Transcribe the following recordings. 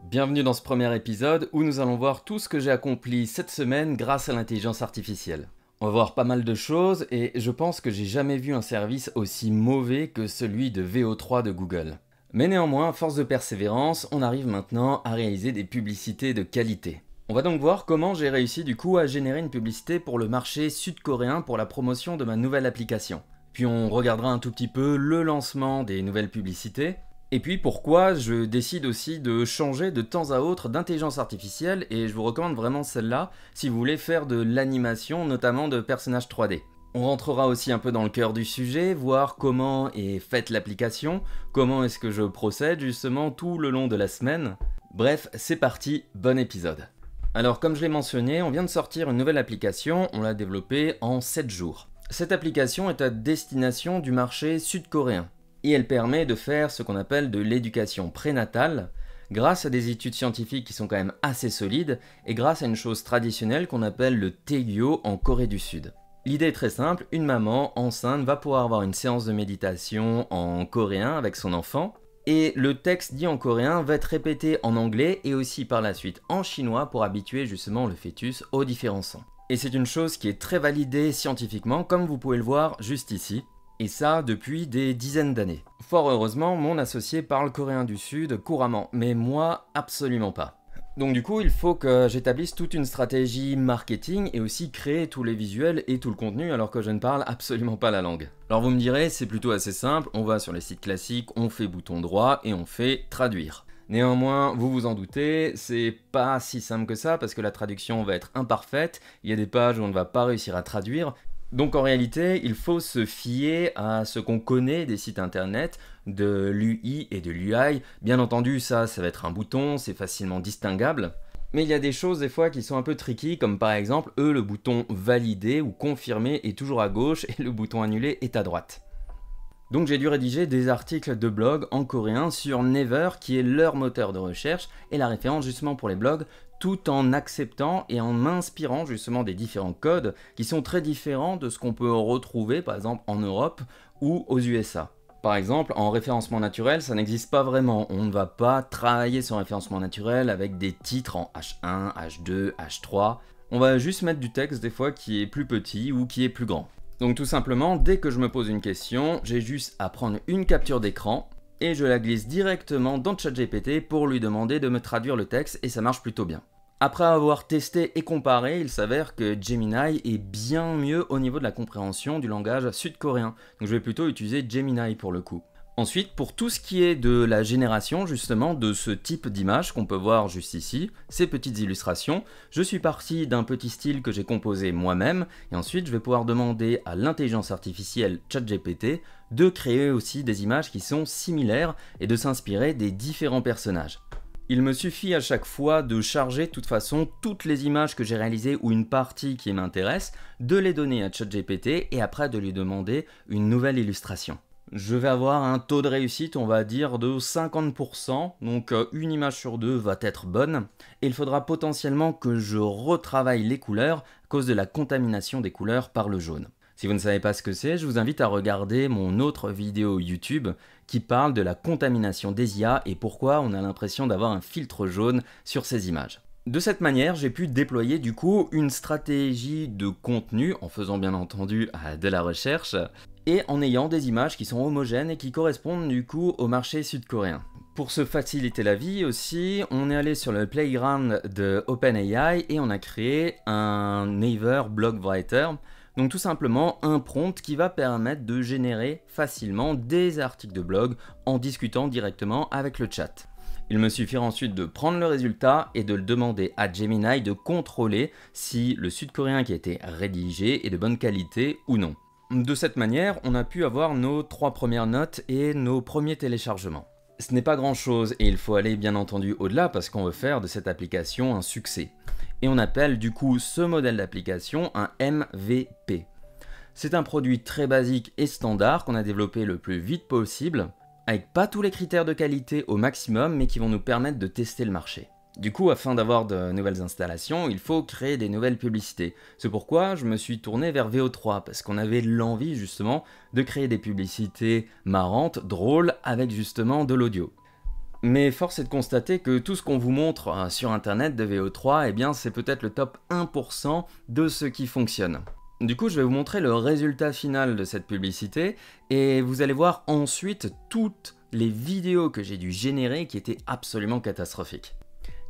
Bienvenue dans ce premier épisode où nous allons voir tout ce que j'ai accompli cette semaine grâce à l'intelligence artificielle. On va voir pas mal de choses et je pense que j'ai jamais vu un service aussi mauvais que celui de VO3 de Google. Mais néanmoins, à force de persévérance, on arrive maintenant à réaliser des publicités de qualité. On va donc voir comment j'ai réussi du coup à générer une publicité pour le marché sud-coréen pour la promotion de ma nouvelle application. Puis on regardera un tout petit peu le lancement des nouvelles publicités. Et puis pourquoi je décide aussi de changer de temps à autre d'intelligence artificielle et je vous recommande vraiment celle-là si vous voulez faire de l'animation, notamment de personnages 3D. On rentrera aussi un peu dans le cœur du sujet, voir comment est faite l'application, comment est-ce que je procède justement tout le long de la semaine. Bref, c'est parti, bon épisode. Alors comme je l'ai mentionné, on vient de sortir une nouvelle application, on l'a développée en 7 jours. Cette application est à destination du marché sud-coréen. Et elle permet de faire ce qu'on appelle de l'éducation prénatale grâce à des études scientifiques qui sont quand même assez solides et grâce à une chose traditionnelle qu'on appelle le Taegyo en Corée du Sud. L'idée est très simple, une maman enceinte va pouvoir avoir une séance de méditation en coréen avec son enfant et le texte dit en coréen va être répété en anglais et aussi par la suite en chinois pour habituer justement le fœtus aux différents sons. Et c'est une chose qui est très validée scientifiquement comme vous pouvez le voir juste ici. Et ça depuis des dizaines d'années. Fort heureusement, mon associé parle coréen du Sud couramment, mais moi, absolument pas. Donc du coup, il faut que j'établisse toute une stratégie marketing et aussi créer tous les visuels et tout le contenu alors que je ne parle absolument pas la langue. Alors vous me direz, c'est plutôt assez simple, on va sur les sites classiques, on fait bouton droit et on fait traduire. Néanmoins, vous vous en doutez, c'est pas si simple que ça parce que la traduction va être imparfaite, il y a des pages où on ne va pas réussir à traduire. Donc en réalité, il faut se fier à ce qu'on connaît des sites internet, de l'UI et de l'UI. Bien entendu, ça va être un bouton, c'est facilement distinguable. Mais il y a des choses des fois qui sont un peu tricky, comme par exemple, le bouton valider ou confirmer est toujours à gauche et le bouton annuler est à droite. Donc j'ai dû rédiger des articles de blog en coréen sur Naver, qui est leur moteur de recherche, et la référence justement pour les blogs, tout en acceptant et en m'inspirant justement des différents codes qui sont très différents de ce qu'on peut retrouver par exemple en Europe ou aux USA. Par exemple, en référencement naturel, ça n'existe pas vraiment. On ne va pas travailler sur référencement naturel avec des titres en H1, H2, H3. On va juste mettre du texte des fois qui est plus petit ou qui est plus grand. Donc tout simplement, dès que je me pose une question, j'ai juste à prendre une capture d'écran et je la glisse directement dans ChatGPT pour lui demander de me traduire le texte et ça marche plutôt bien. Après avoir testé et comparé, il s'avère que Gemini est bien mieux au niveau de la compréhension du langage sud-coréen. Donc je vais plutôt utiliser Gemini pour le coup. Ensuite, pour tout ce qui est de la génération justement de ce type d'image qu'on peut voir juste ici, ces petites illustrations, je suis parti d'un petit style que j'ai composé moi-même et ensuite je vais pouvoir demander à l'intelligence artificielle ChatGPT de créer aussi des images qui sont similaires et de s'inspirer des différents personnages. Il me suffit à chaque fois de charger de toute façon toutes les images que j'ai réalisées ou une partie qui m'intéresse, de les donner à ChatGPT et après de lui demander une nouvelle illustration. Je vais avoir un taux de réussite, on va dire, de 50%, donc une image sur deux va être bonne, et il faudra potentiellement que je retravaille les couleurs à cause de la contamination des couleurs par le jaune. Si vous ne savez pas ce que c'est, je vous invite à regarder mon autre vidéo YouTube qui parle de la contamination des IA et pourquoi on a l'impression d'avoir un filtre jaune sur ces images. De cette manière, j'ai pu déployer du coup une stratégie de contenu en faisant bien entendu de la recherche et en ayant des images qui sont homogènes et qui correspondent du coup au marché sud-coréen. Pour se faciliter la vie aussi, on est allé sur le playground de OpenAI et on a créé un Naver Blog Writer. Donc tout simplement un prompt qui va permettre de générer facilement des articles de blog en discutant directement avec le chat. Il me suffira ensuite de prendre le résultat et de le demander à Gemini de contrôler si le sud-coréen qui a été rédigé est de bonne qualité ou non. De cette manière, on a pu avoir nos 3 premières notes et nos premiers téléchargements. Ce n'est pas grand chose et il faut aller bien entendu au-delà parce qu'on veut faire de cette application un succès. Et on appelle du coup ce modèle d'application un MVP. C'est un produit très basique et standard qu'on a développé le plus vite possible, avec pas tous les critères de qualité au maximum mais qui vont nous permettre de tester le marché. Du coup, afin d'avoir de nouvelles installations, il faut créer des nouvelles publicités. C'est pourquoi je me suis tourné vers VO3, parce qu'on avait l'envie justement de créer des publicités marrantes, drôles, avec justement de l'audio. Mais force est de constater que tout ce qu'on vous montre sur internet de VO3, eh bien c'est peut-être le top 1% de ce qui fonctionne. Du coup, je vais vous montrer le résultat final de cette publicité et vous allez voir ensuite toutes les vidéos que j'ai dû générer qui étaient absolument catastrophiques.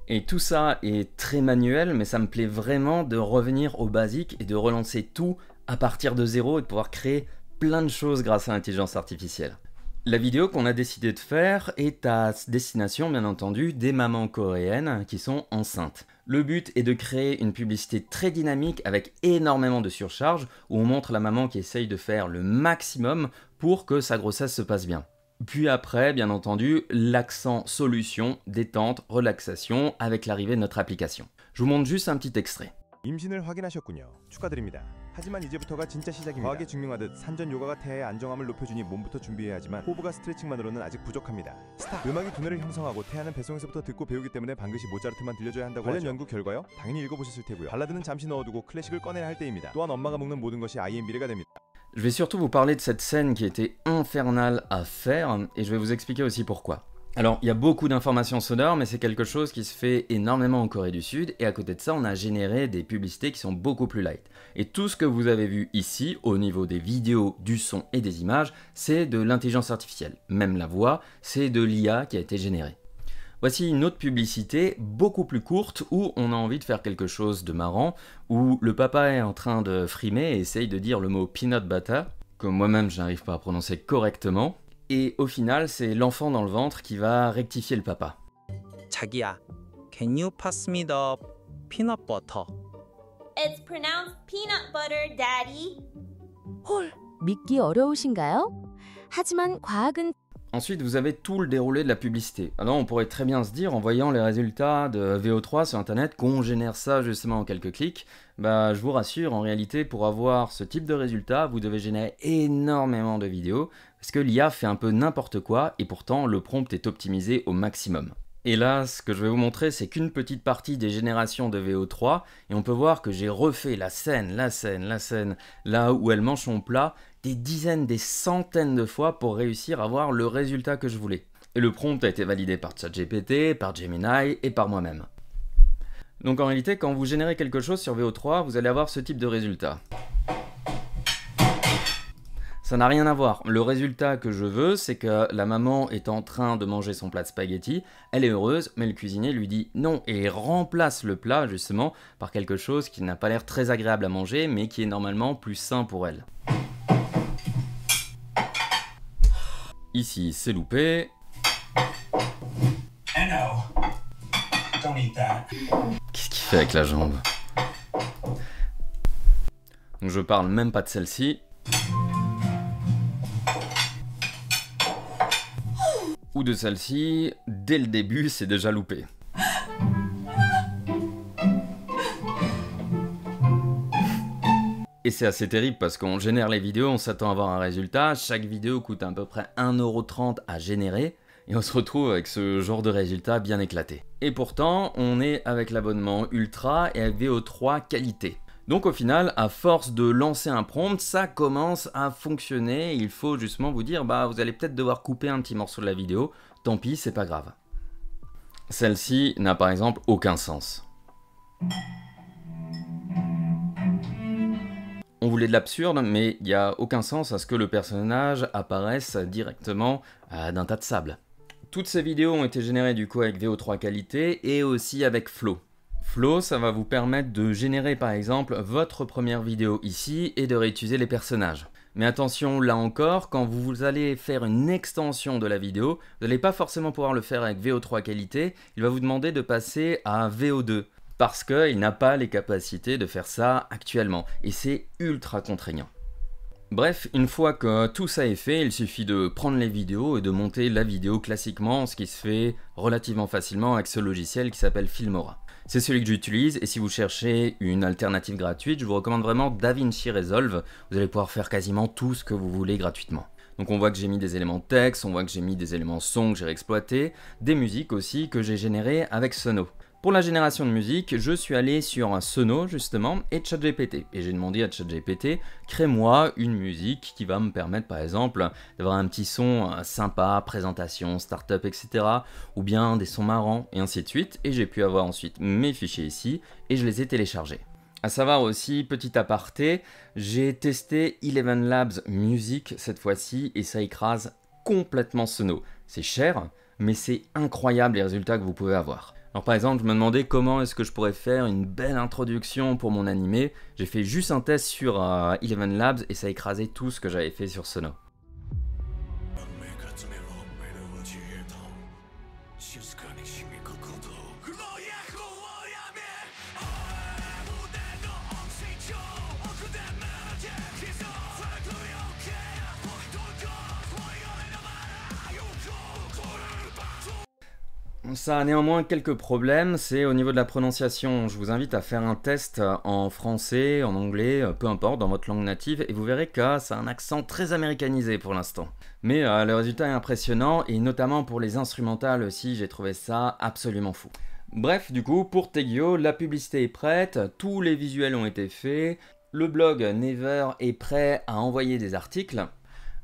Et tout ça est très manuel, mais ça me plaît vraiment de revenir aux basiques et de relancer tout à partir de zéro et de pouvoir créer plein de choses grâce à l'intelligence artificielle. La vidéo qu'on a décidé de faire est à destination, bien entendu, des mamans coréennes qui sont enceintes. Le but est de créer une publicité très dynamique avec énormément de surcharge, où on montre la maman qui essaye de faire le maximum pour que sa grossesse se passe bien. Puis après, bien entendu, l'accent solution, détente, relaxation avec l'arrivée de notre application. Je vous montre juste un petit extrait. 임신을 확인하셨군요. 축하드립니다. 하지만 이제부터가 진짜 시작입니다. 과학에 증명하듯 산전 요가가 태아의 안정감을 높여주니 몸부터 준비해야 하지만 호흡과 스트레칭만으로는 아직 부족합니다. 스탑! 음악이 두뇌를 형성하고 태아는 뱃속에서부터 듣고 배우기 때문에 반드시 모차르트만 들려줘야 한다고 관련 연구 결과요? 당연히 읽어보셨을 테고요. 발라드는 잠시 넣어두고 클래식을 꺼내야 할 때입니다. 또한 엄마가 먹는 모든 것이 아이의 미래가 됩니다. Je vais surtout vous parler de cette scène qui était infernale à faire et je vais vous expliquer aussi pourquoi. Alors, il y a beaucoup d'informations sonores, mais c'est quelque chose qui se fait énormément en Corée du Sud, et à côté de ça, on a généré des publicités qui sont beaucoup plus light. Et tout ce que vous avez vu ici, au niveau des vidéos, du son et des images, c'est de l'intelligence artificielle. Même la voix, c'est de l'IA qui a été générée. Voici une autre publicité, beaucoup plus courte, où on a envie de faire quelque chose de marrant, où le papa est en train de frimer et essaye de dire le mot peanut butter, que moi-même je n'arrive pas à prononcer correctement. Et au final, c'est l'enfant dans le ventre qui va rectifier le papa. 자기야, can you pass me the peanut butter? It's pronounced peanut butter, Daddy. 헐, 믿기 어려우신가요? 하지만 과학은 Ensuite, vous avez tout le déroulé de la publicité. Alors, on pourrait très bien se dire, en voyant les résultats de VO3 sur Internet, qu'on génère ça justement en quelques clics. Bah, je vous rassure, en réalité, pour avoir ce type de résultat, vous devez générer énormément de vidéos, parce que l'IA fait un peu n'importe quoi, et pourtant, le prompt est optimisé au maximum. Et là, ce que je vais vous montrer, c'est qu'une petite partie des générations de VO3, et on peut voir que j'ai refait la scène, là où elle mange son plat, des dizaines, des centaines de fois pour réussir à avoir le résultat que je voulais. Et le prompt a été validé par ChatGPT, par Gemini et par moi-même. Donc en réalité, quand vous générez quelque chose sur VO3, vous allez avoir ce type de résultat. Ça n'a rien à voir. Le résultat que je veux, c'est que la maman est en train de manger son plat de spaghettis, elle est heureuse, mais le cuisinier lui dit non et remplace le plat justement par quelque chose qui n'a pas l'air très agréable à manger, mais qui est normalement plus sain pour elle. Ici, c'est loupé. Qu'est-ce qu'il fait avec la jambe? Donc je parle même pas de celle-ci. Ou de celle-ci, dès le début, c'est déjà loupé. Et c'est assez terrible parce qu'on génère les vidéos, on s'attend à avoir un résultat, chaque vidéo coûte à peu près 1,30 € à générer, et on se retrouve avec ce genre de résultat bien éclaté. Et pourtant, on est avec l'abonnement Ultra et avec VO3 qualité. Donc au final, à force de lancer un prompt, ça commence à fonctionner, il faut justement vous dire, bah vous allez peut-être devoir couper un petit morceau de la vidéo, tant pis, c'est pas grave. Celle-ci n'a par exemple aucun sens. On voulait de l'absurde, mais il n'y a aucun sens à ce que le personnage apparaisse directement d'un tas de sable. Toutes ces vidéos ont été générées du coup avec VO3 qualité et aussi avec Flow. Flow, ça va vous permettre de générer par exemple votre première vidéo ici et de réutiliser les personnages. Mais attention, là encore, quand vous allez faire une extension de la vidéo, vous n'allez pas forcément pouvoir le faire avec VO3 qualité, il va vous demander de passer à VO2. Parce qu'il n'a pas les capacités de faire ça actuellement, et c'est ultra contraignant. Bref, une fois que tout ça est fait, il suffit de prendre les vidéos et de monter la vidéo classiquement, ce qui se fait relativement facilement avec ce logiciel qui s'appelle Filmora. C'est celui que j'utilise, et si vous cherchez une alternative gratuite, je vous recommande vraiment DaVinci Resolve, vous allez pouvoir faire quasiment tout ce que vous voulez gratuitement. Donc on voit que j'ai mis des éléments texte, on voit que j'ai mis des éléments son que j'ai réexploités, des musiques aussi que j'ai générées avec Sono. Pour la génération de musique, je suis allé sur un Sono justement et ChatGPT. Et j'ai demandé à ChatGPT, crée-moi une musique qui va me permettre par exemple d'avoir un petit son sympa, présentation, startup, etc. Ou bien des sons marrants et ainsi de suite. Et j'ai pu avoir ensuite mes fichiers ici et je les ai téléchargés. À savoir aussi, petit aparté, j'ai testé Eleven Labs Music cette fois-ci et ça écrase complètement Sono. C'est cher, mais c'est incroyable les résultats que vous pouvez avoir. Alors par exemple, je me demandais comment est-ce que je pourrais faire une belle introduction pour mon animé. J'ai fait juste un test sur Eleven Labs et ça a écrasé tout ce que j'avais fait sur Sono. Ça a néanmoins quelques problèmes, c'est au niveau de la prononciation. Je vous invite à faire un test en français, en anglais, peu importe, dans votre langue native, et vous verrez que ça a un accent très américanisé pour l'instant. Mais le résultat est impressionnant, et notamment pour les instrumentales aussi, j'ai trouvé ça absolument fou. Bref, du coup, pour Tegio, la publicité est prête, tous les visuels ont été faits, le blog Never est prêt à envoyer des articles.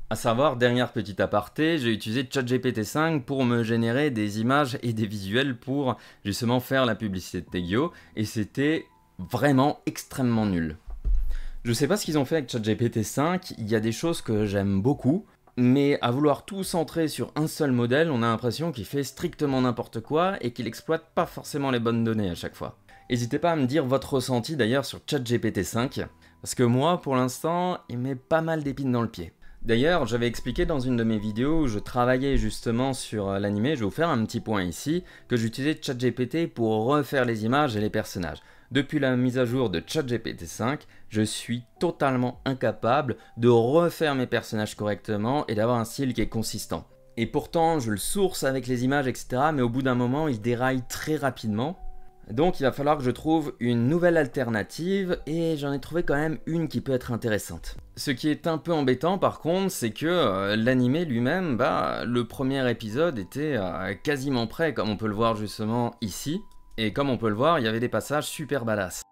À savoir, dernière petite aparté, j'ai utilisé ChatGPT 5 pour me générer des images et des visuels pour justement faire la publicité de Tegio, et c'était vraiment extrêmement nul. Je sais pas ce qu'ils ont fait avec ChatGPT 5, il y a des choses que j'aime beaucoup, mais à vouloir tout centrer sur un seul modèle, on a l'impression qu'il fait strictement n'importe quoi et qu'il exploite pas forcément les bonnes données à chaque fois. N'hésitez pas à me dire votre ressenti d'ailleurs sur ChatGPT 5, parce que moi, pour l'instant, il met pas mal d'épines dans le pied. D'ailleurs, j'avais expliqué dans une de mes vidéos où je travaillais justement sur l'animé, je vais vous faire un petit point ici, que j'utilisais ChatGPT pour refaire les images et les personnages. Depuis la mise à jour de ChatGPT 5, je suis totalement incapable de refaire mes personnages correctement et d'avoir un style qui est consistant. Et pourtant, je le source avec les images, etc. Mais au bout d'un moment, il déraille très rapidement. Donc il va falloir que je trouve une nouvelle alternative et j'en ai trouvé quand même une qui peut être intéressante. Ce qui est un peu embêtant par contre, c'est que l'animé lui-même, le premier épisode était quasiment prêt comme on peut le voir justement ici. Et comme on peut le voir, il y avait des passages super badass.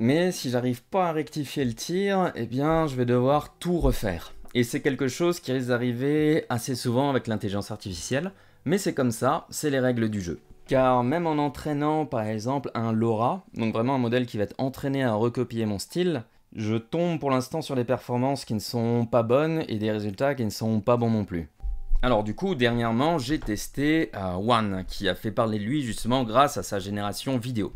Mais si j'arrive pas à rectifier le tir, eh bien je vais devoir tout refaire. Et c'est quelque chose qui risque d'arriver assez souvent avec l'intelligence artificielle, mais c'est comme ça, c'est les règles du jeu. Car même en entraînant par exemple un LoRa, donc vraiment un modèle qui va être entraîné à recopier mon style, je tombe pour l'instant sur des performances qui ne sont pas bonnes et des résultats qui ne sont pas bons non plus. Alors du coup, dernièrement, j'ai testé One, qui a fait parler de lui justement grâce à sa génération vidéo.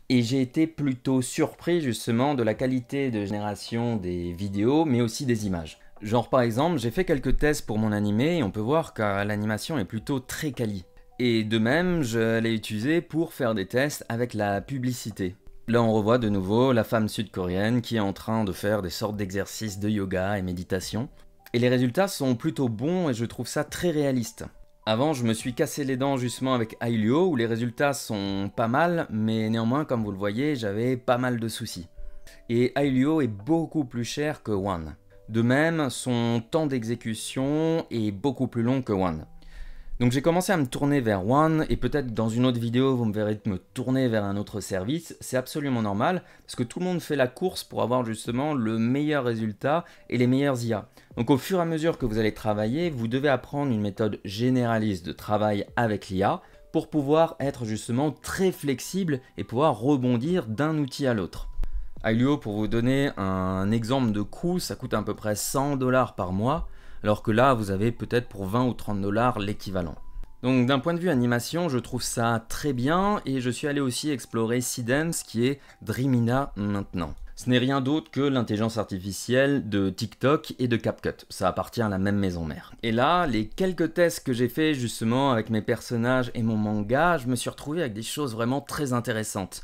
Et j'ai été plutôt surpris justement de la qualité de génération des vidéos, mais aussi des images. Genre par exemple, j'ai fait quelques tests pour mon animé et on peut voir que l'animation est plutôt très quali. Et de même, je l'ai utilisé pour faire des tests avec la publicité. Là on revoit de nouveau la femme sud-coréenne qui est en train de faire des sortes d'exercices de yoga et méditation. Et les résultats sont plutôt bons et je trouve ça très réaliste. Avant, je me suis cassé les dents justement avec Ailio, où les résultats sont pas mal, mais néanmoins, comme vous le voyez, j'avais pas mal de soucis. Et Ailio est beaucoup plus cher que One. De même, son temps d'exécution est beaucoup plus long que One. Donc j'ai commencé à me tourner vers One, et peut-être dans une autre vidéo, vous me verrez me tourner vers un autre service. C'est absolument normal, parce que tout le monde fait la course pour avoir justement le meilleur résultat et les meilleurs IA. Donc au fur et à mesure que vous allez travailler, vous devez apprendre une méthode généraliste de travail avec l'IA pour pouvoir être justement très flexible et pouvoir rebondir d'un outil à l'autre. Ailio, pour vous donner un exemple de coût, ça coûte à peu près 100 $ par mois, alors que là, vous avez peut-être pour 20 ou 30 $ l'équivalent. Donc d'un point de vue animation, je trouve ça très bien et je suis allé aussi explorer Seedance qui est Dreamina maintenant. Ce n'est rien d'autre que l'intelligence artificielle de TikTok et de CapCut. Ça appartient à la même maison mère. Et là, les quelques tests que j'ai fait justement avec mes personnages et mon manga, je me suis retrouvé avec des choses vraiment très intéressantes.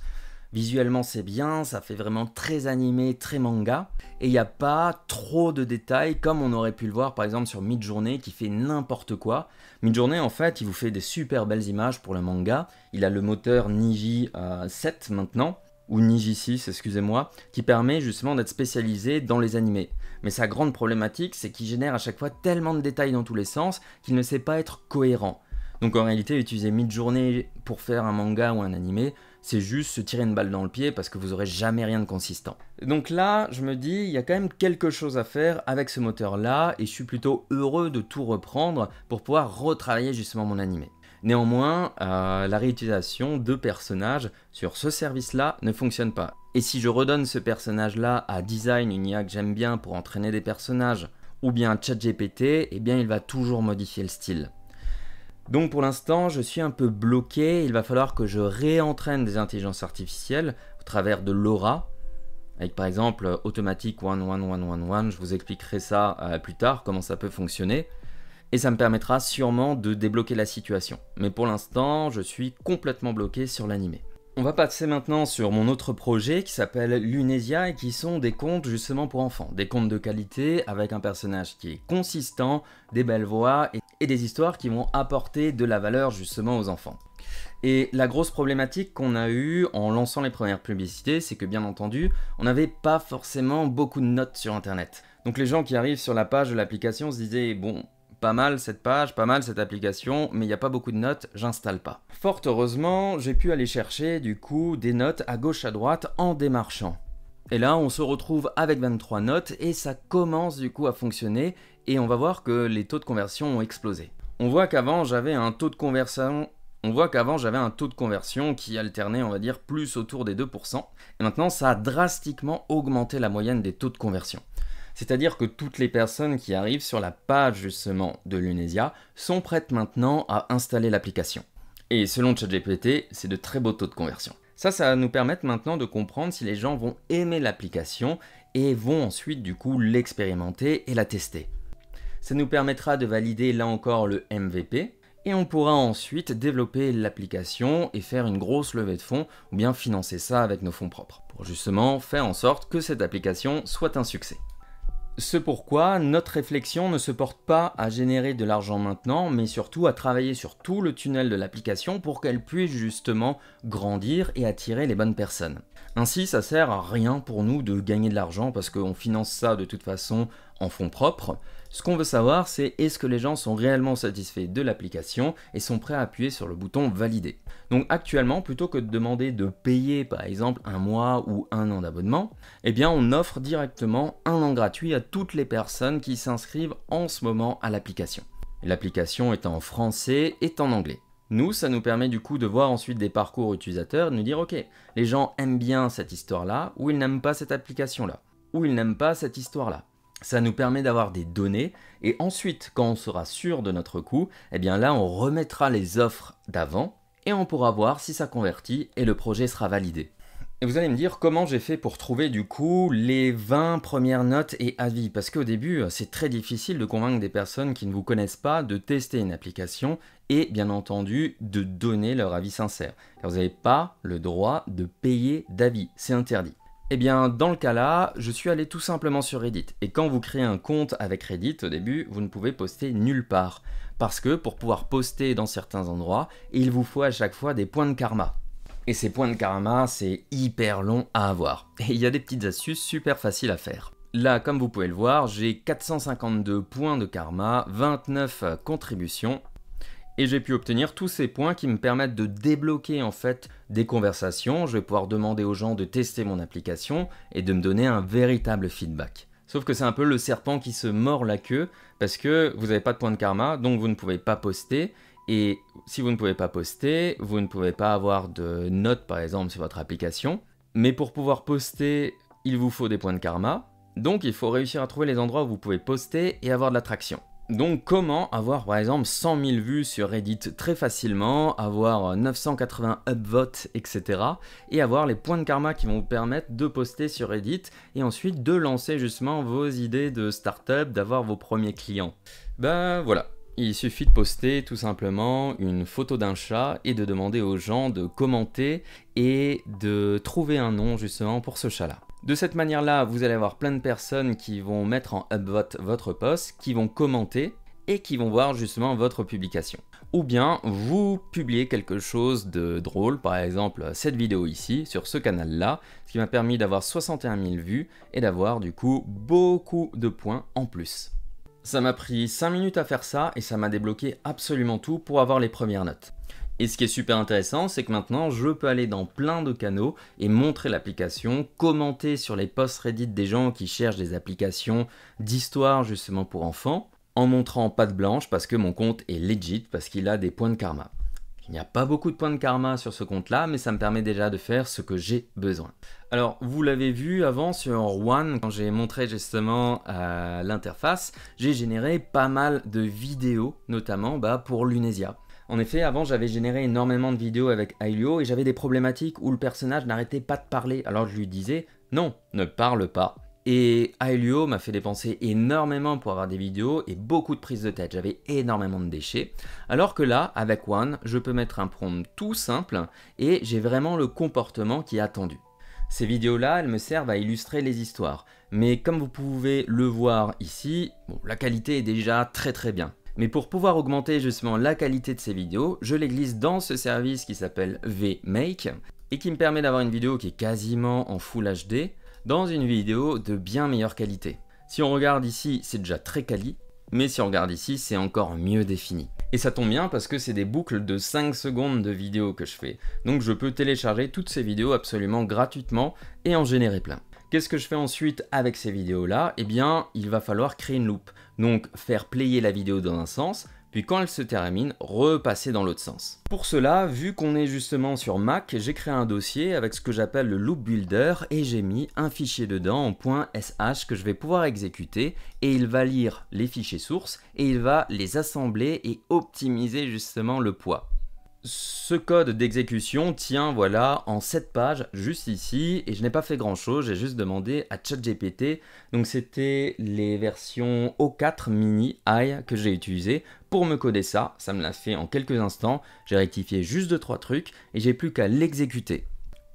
Visuellement c'est bien, ça fait vraiment très animé, très manga, et il n'y a pas trop de détails comme on aurait pu le voir par exemple sur Midjourney qui fait n'importe quoi. Midjourney en fait il vous fait des super belles images pour le manga, il a le moteur Niji 7 maintenant, ou Niji 6 excusez-moi, qui permet justement d'être spécialisé dans les animés. Mais sa grande problématique c'est qu'il génère à chaque fois tellement de détails dans tous les sens qu'il ne sait pas être cohérent. Donc en réalité utiliser Midjourney pour faire un manga ou un animé, c'est juste se tirer une balle dans le pied parce que vous aurez jamais rien de consistant. Donc là, je me dis, il y a quand même quelque chose à faire avec ce moteur-là et je suis plutôt heureux de tout reprendre pour pouvoir retravailler justement mon animé. Néanmoins, la réutilisation de personnages sur ce service-là ne fonctionne pas. Et si je redonne ce personnage-là à Design, une IA que j'aime bien pour entraîner des personnages, ou bien à ChatGPT, eh bien il va toujours modifier le style. Donc pour l'instant, je suis un peu bloqué, il va falloir que je réentraîne des intelligences artificielles au travers de Laura, avec par exemple Automatic 11111, je vous expliquerai ça plus tard, comment ça peut fonctionner, et ça me permettra sûrement de débloquer la situation. Mais pour l'instant, je suis complètement bloqué sur l'animé. On va passer maintenant sur mon autre projet qui s'appelle Lunesia et qui sont des contes justement pour enfants. Des contes de qualité avec un personnage qui est consistant, des belles voix et des histoires qui vont apporter de la valeur justement aux enfants. Et la grosse problématique qu'on a eue en lançant les premières publicités, c'est que bien entendu, on n'avait pas forcément beaucoup de notes sur internet. Donc les gens qui arrivent sur la page de l'application se disaient bon, pas mal cette page, pas mal cette application, mais il n'y a pas beaucoup de notes, j'installe pas. Fort heureusement, j'ai pu aller chercher du coup des notes à gauche à droite en démarchant. Et là, on se retrouve avec 23 notes et ça commence du coup à fonctionner et on va voir que les taux de conversion ont explosé. On voit qu'avant, j'avais un taux de conversion qui alternait, on va dire, plus autour des 2%. Et maintenant, ça a drastiquement augmenté la moyenne des taux de conversion. C'est-à-dire que toutes les personnes qui arrivent sur la page justement de Lunesia sont prêtes maintenant à installer l'application. Et selon ChatGPT, c'est de très beaux taux de conversion. Ça va nous permettre maintenant de comprendre si les gens vont aimer l'application et vont ensuite du coup l'expérimenter et la tester. Ça nous permettra de valider là encore le MVP et on pourra ensuite développer l'application et faire une grosse levée de fonds ou bien financer ça avec nos fonds propres pour justement faire en sorte que cette application soit un succès. Ce pourquoi notre réflexion ne se porte pas à générer de l'argent maintenant, mais surtout à travailler sur tout le tunnel de l'application pour qu'elle puisse justement grandir et attirer les bonnes personnes. Ainsi, ça sert à rien pour nous de gagner de l'argent parce qu'on finance ça de toute façon en fonds propres. Ce qu'on veut savoir, c'est est-ce que les gens sont réellement satisfaits de l'application et sont prêts à appuyer sur le bouton valider. Donc actuellement, plutôt que de demander de payer par exemple un mois ou un an d'abonnement, eh bien on offre directement un an gratuit à toutes les personnes qui s'inscrivent en ce moment à l'application. L'application est en français et en anglais. Nous, ça nous permet du coup de voir ensuite des parcours utilisateurs, de nous dire ok, les gens aiment bien cette histoire-là, ou ils n'aiment pas cette application-là, ou ils n'aiment pas cette histoire-là. Ça nous permet d'avoir des données et ensuite, quand on sera sûr de notre coût, eh bien là, on remettra les offres d'avant et on pourra voir si ça convertit et le projet sera validé. Et vous allez me dire comment j'ai fait pour trouver du coup les 20 premières notes et avis. Parce qu'au début, c'est très difficile de convaincre des personnes qui ne vous connaissent pas de tester une application et bien entendu de donner leur avis sincère. Car vous n'avez pas le droit de payer d'avis, c'est interdit. Eh bien, dans le cas là, je suis allé tout simplement sur Reddit. Et quand vous créez un compte avec Reddit, au début, vous ne pouvez poster nulle part. Parce que pour pouvoir poster dans certains endroits, il vous faut à chaque fois des points de karma. Et ces points de karma, c'est hyper long à avoir. Et il y a des petites astuces super faciles à faire. Là, comme vous pouvez le voir, j'ai 452 points de karma, 29 contributions. Et j'ai pu obtenir tous ces points qui me permettent de débloquer en fait des conversations. Je vais pouvoir demander aux gens de tester mon application et de me donner un véritable feedback. Sauf que c'est un peu le serpent qui se mord la queue parce que vous n'avez pas de points de karma, donc vous ne pouvez pas poster. Et si vous ne pouvez pas poster, vous ne pouvez pas avoir de notes par exemple sur votre application. Mais pour pouvoir poster, il vous faut des points de karma. Donc il faut réussir à trouver les endroits où vous pouvez poster et avoir de l'attraction. Donc comment avoir par exemple 100 000 vues sur Reddit très facilement, avoir 980 upvotes, etc. et avoir les points de karma qui vont vous permettre de poster sur Reddit et ensuite de lancer justement vos idées de start-up, d'avoir vos premiers clients. Ben voilà. il suffit de poster tout simplement une photo d'un chat et de demander aux gens de commenter et de trouver un nom justement pour ce chat-là. De cette manière-là, vous allez avoir plein de personnes qui vont mettre en upvote votre post, qui vont commenter et qui vont voir justement votre publication. Ou bien vous publiez quelque chose de drôle, par exemple cette vidéo ici, sur ce canal-là, ce qui m'a permis d'avoir 61 000 vues et d'avoir du coup beaucoup de points en plus. Ça m'a pris 5 minutes à faire ça et ça m'a débloqué absolument tout pour avoir les premières notes. Et ce qui est super intéressant, c'est que maintenant je peux aller dans plein de canaux et montrer l'application, commenter sur les posts Reddit des gens qui cherchent des applications d'histoire justement pour enfants, en montrant patte blanche parce que mon compte est legit, parce qu'il a des points de karma. Il n'y a pas beaucoup de points de karma sur ce compte-là, mais ça me permet déjà de faire ce que j'ai besoin. Alors, vous l'avez vu avant sur One, quand j'ai montré justement l'interface, j'ai généré pas mal de vidéos, notamment pour Lunesia. En effet, avant, j'avais généré énormément de vidéos avec Ailio et j'avais des problématiques où le personnage n'arrêtait pas de parler. Alors je lui disais, non, ne parle pas. Et Ailio m'a fait dépenser énormément pour avoir des vidéos et beaucoup de prises de tête. J'avais énormément de déchets. Alors que là, avec One, je peux mettre un prompt tout simple et j'ai vraiment le comportement qui est attendu. Ces vidéos-là, elles me servent à illustrer les histoires. Mais comme vous pouvez le voir ici, bon, la qualité est déjà très bien. Mais pour pouvoir augmenter justement la qualité de ces vidéos, je les glisse dans ce service qui s'appelle VMake et qui me permet d'avoir une vidéo qui est quasiment en Full HD dans une vidéo de bien meilleure qualité. Si on regarde ici, c'est déjà très quali, mais si on regarde ici, c'est encore mieux défini. Et ça tombe bien parce que c'est des boucles de 5 secondes de vidéos que je fais. Donc je peux télécharger toutes ces vidéos absolument gratuitement et en générer plein. Qu'est-ce que je fais ensuite avec ces vidéos-là? Eh bien, il va falloir créer une loupe. Donc faire player la vidéo dans un sens, puis quand elle se termine, repasser dans l'autre sens. Pour cela, vu qu'on est justement sur Mac, j'ai créé un dossier avec ce que j'appelle le Loop Builder et j'ai mis un fichier dedans en .sh que je vais pouvoir exécuter et il va lire les fichiers sources et il va les assembler et optimiser justement le poids. Ce code d'exécution tient voilà en 7 pages juste ici et je n'ai pas fait grand chose, j'ai juste demandé à ChatGPT, donc c'était les versions O4 mini AI que j'ai utilisées pour me coder ça, ça me l'a fait en quelques instants, j'ai rectifié juste 2-3 trucs et j'ai plus qu'à l'exécuter.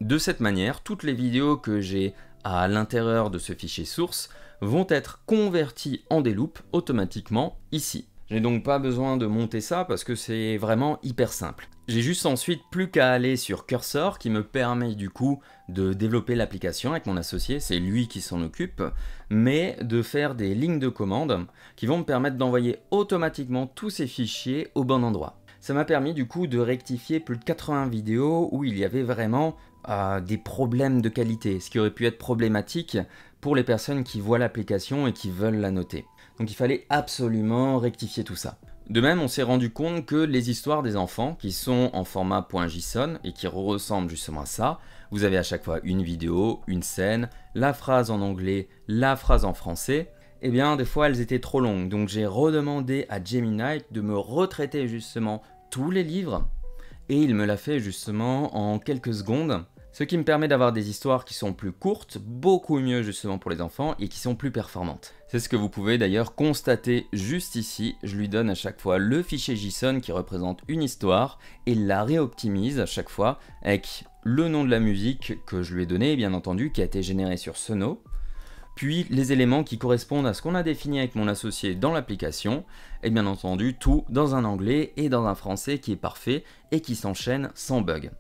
De cette manière, toutes les vidéos que j'ai à l'intérieur de ce fichier source vont être converties en des loops automatiquement ici. Je n'ai donc pas besoin de monter ça parce que c'est vraiment hyper simple. J'ai juste ensuite plus qu'à aller sur Cursor qui me permet du coup de développer l'application avec mon associé, c'est lui qui s'en occupe, mais de faire des lignes de commande qui vont me permettre d'envoyer automatiquement tous ces fichiers au bon endroit. Ça m'a permis du coup de rectifier plus de 80 vidéos où il y avait vraiment des problèmes de qualité, ce qui aurait pu être problématique pour les personnes qui voient l'application et qui veulent la noter. Donc il fallait absolument rectifier tout ça. De même, on s'est rendu compte que les histoires des enfants, qui sont en format .json et qui ressemblent justement à ça, vous avez à chaque fois une vidéo, une scène, la phrase en anglais, la phrase en français, eh bien des fois elles étaient trop longues. Donc j'ai redemandé à Gemini de me retraiter justement tous les livres et il me l'a fait justement en quelques secondes. Ce qui me permet d'avoir des histoires qui sont plus courtes, beaucoup mieux justement pour les enfants et qui sont plus performantes. C'est ce que vous pouvez d'ailleurs constater juste ici. Je lui donne à chaque fois le fichier JSON qui représente une histoire et il la réoptimise à chaque fois avec le nom de la musique que je lui ai donné, bien entendu, qui a été généré sur Sono. Puis les éléments qui correspondent à ce qu'on a défini avec mon associé dans l'application, et bien entendu tout dans un anglais et dans un français qui est parfait et qui s'enchaîne sans bug.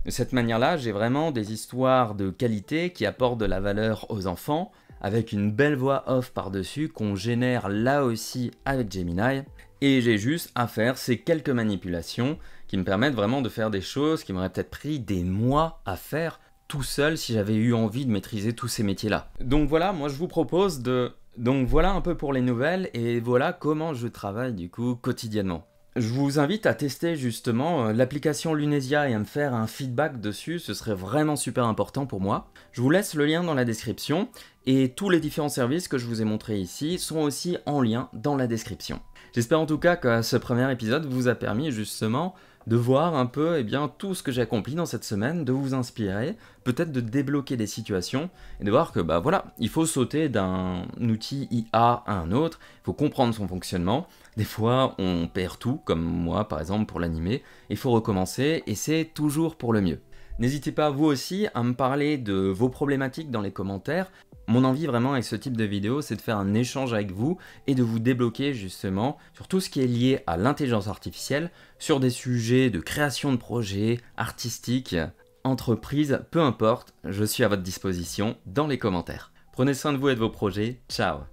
De cette manière-là, j'ai vraiment des histoires de qualité qui apportent de la valeur aux enfants, avec une belle voix off par-dessus qu'on génère là aussi avec Gemini. Et j'ai juste à faire ces quelques manipulations qui me permettent vraiment de faire des choses qui m'auraient peut-être pris des mois à faire tout seul si j'avais eu envie de maîtriser tous ces métiers-là. Donc voilà, moi je vous propose de... Donc voilà un peu pour les nouvelles et voilà comment je travaille du coup quotidiennement. Je vous invite à tester justement l'application Lunesia et à me faire un feedback dessus, ce serait vraiment super important pour moi. Je vous laisse le lien dans la description et tous les différents services que je vous ai montrés ici sont aussi en lien dans la description. J'espère en tout cas que ce premier épisode vous a permis justement de voir un peu tout ce que j'ai accompli dans cette semaine, de vous inspirer, peut-être de débloquer des situations et de voir que voilà, il faut sauter d'un outil IA à un autre, il faut comprendre son fonctionnement. Des fois, on perd tout, comme moi par exemple pour l'animé, il faut recommencer et c'est toujours pour le mieux. N'hésitez pas vous aussi à me parler de vos problématiques dans les commentaires. Mon envie vraiment avec ce type de vidéo, c'est de faire un échange avec vous et de vous débloquer justement sur tout ce qui est lié à l'intelligence artificielle, sur des sujets de création de projets, artistiques, entreprises, peu importe, je suis à votre disposition dans les commentaires. Prenez soin de vous et de vos projets, ciao!